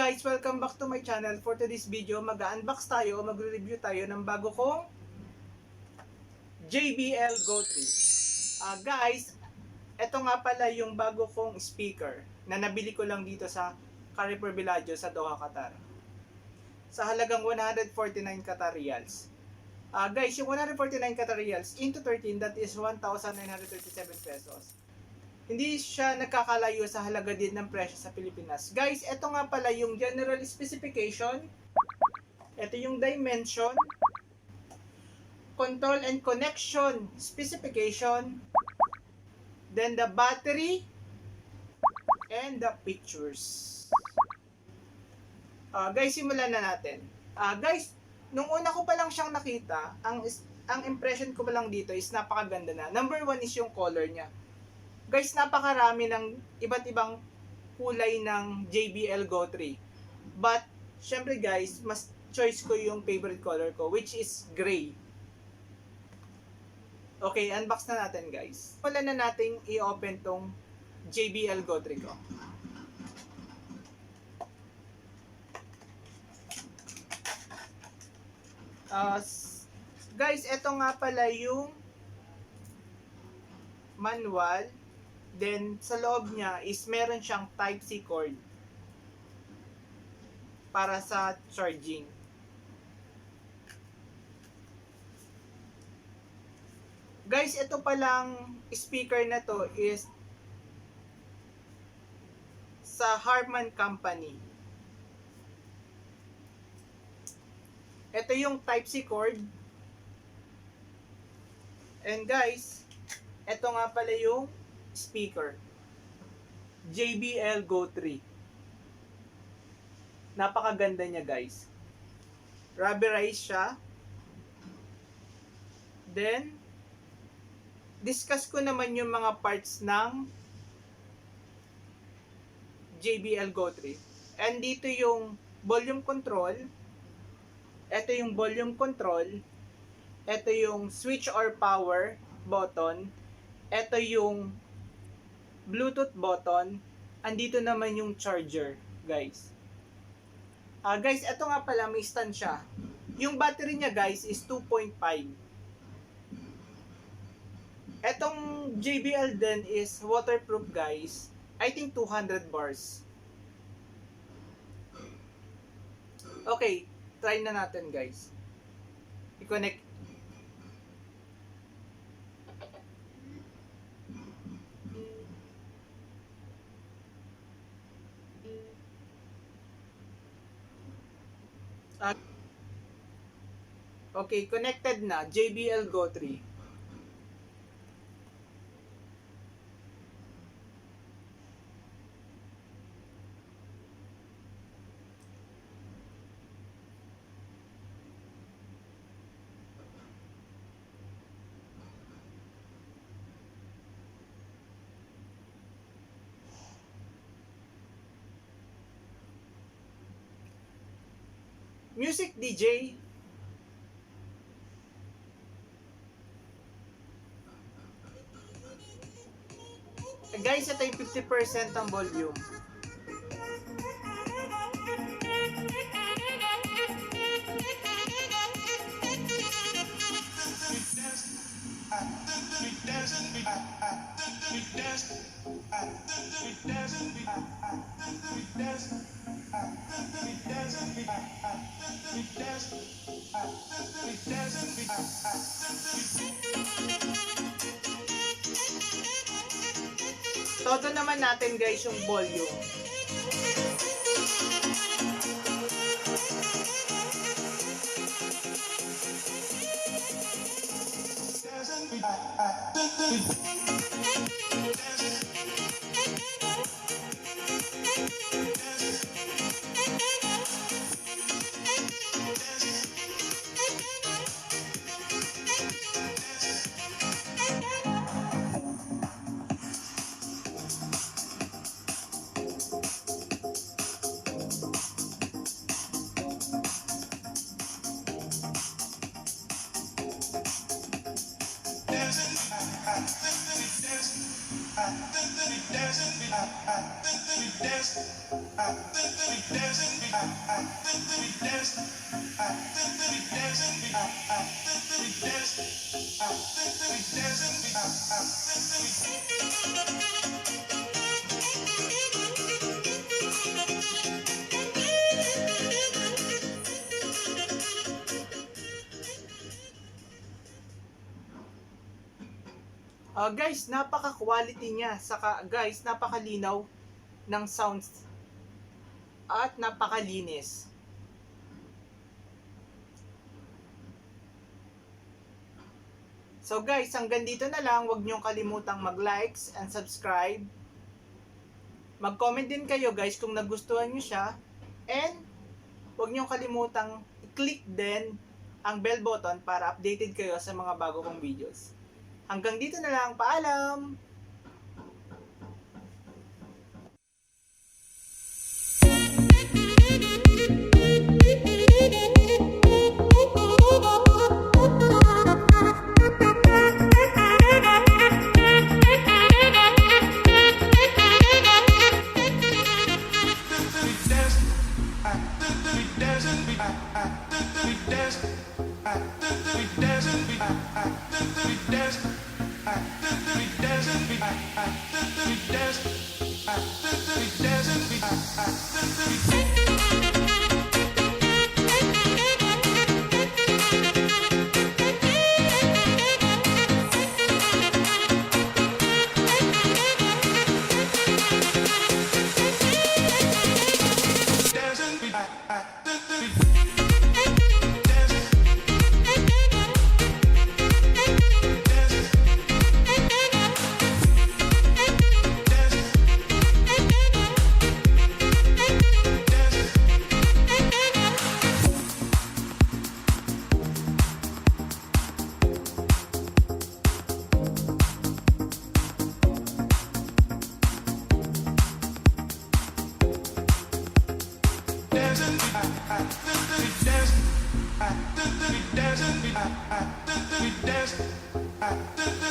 guys, welcome back to my channel. For today's video, mag-unbox tayo o magre-review tayo ng bago kong JBL GO3. Guys, ito nga pala yung bago kong speaker na nabili ko lang dito sa Carrefour Villaggio sa Doha, Qatar. Sa halagang 149 Qatar Riyals. Guys, yung 149 Qatar Riyals into 13, that is 1,937 pesos. Hindi siya nagkakalayo sa halaga din ng presyo sa Pilipinas. Guys, ito nga pala yung general specification. Ito yung dimension, control and connection specification, then the battery, and the pictures. Guys, simulan na natin. Guys, nung una ko pa lang siyang nakita, ang impression ko pa lang dito is napakaganda na. Number one is yung color niya. Guys, napakarami ng iba't ibang kulay ng JBL GO3. But, syempre guys, mas choice ko yung favorite color ko, which is gray. Okay, unbox na natin guys. Wala na nating i-open tong JBL GO3 ko. Guys, ito nga pala yung manual. Then, sa loob niya is meron siyang Type-C cord para sa charging. Guys, ito palang speaker na to is sa Harman Company. Ito yung Type-C cord. And guys, ito nga pala yung speaker. JBL GO3. Napakaganda niya guys. Rubberized siya. Then, discuss ko naman yung mga parts ng JBL GO3. And dito yung volume control. Ito yung volume control. Ito yung switch or power button. Ito yung Bluetooth button. Andito naman yung charger, guys. Guys, ito nga pala, may stand siya. Yung battery niya, guys, is 2.5. Etong JBL din is waterproof, guys. I think 200 bars. Okay, try na natin, guys. I-connect. Okay, connected na. JBL GO3. Music DJ. Guys, ito yung 50% ng volume. Todo naman natin guys yung volume. Guys, napaka-quality niya. Saka guys, napakalinaw ng sounds at napakalinis. So guys, hanggang dito na lang. Huwag niyong kalimutang mag-likes and subscribe. Mag-comment din kayo guys kung nagustuhan niyo siya. And huwag niyong kalimutang i-click din ang bell button para updated kayo sa mga bago kong videos. Hanggang dito na lang. Paalam!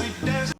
We dance.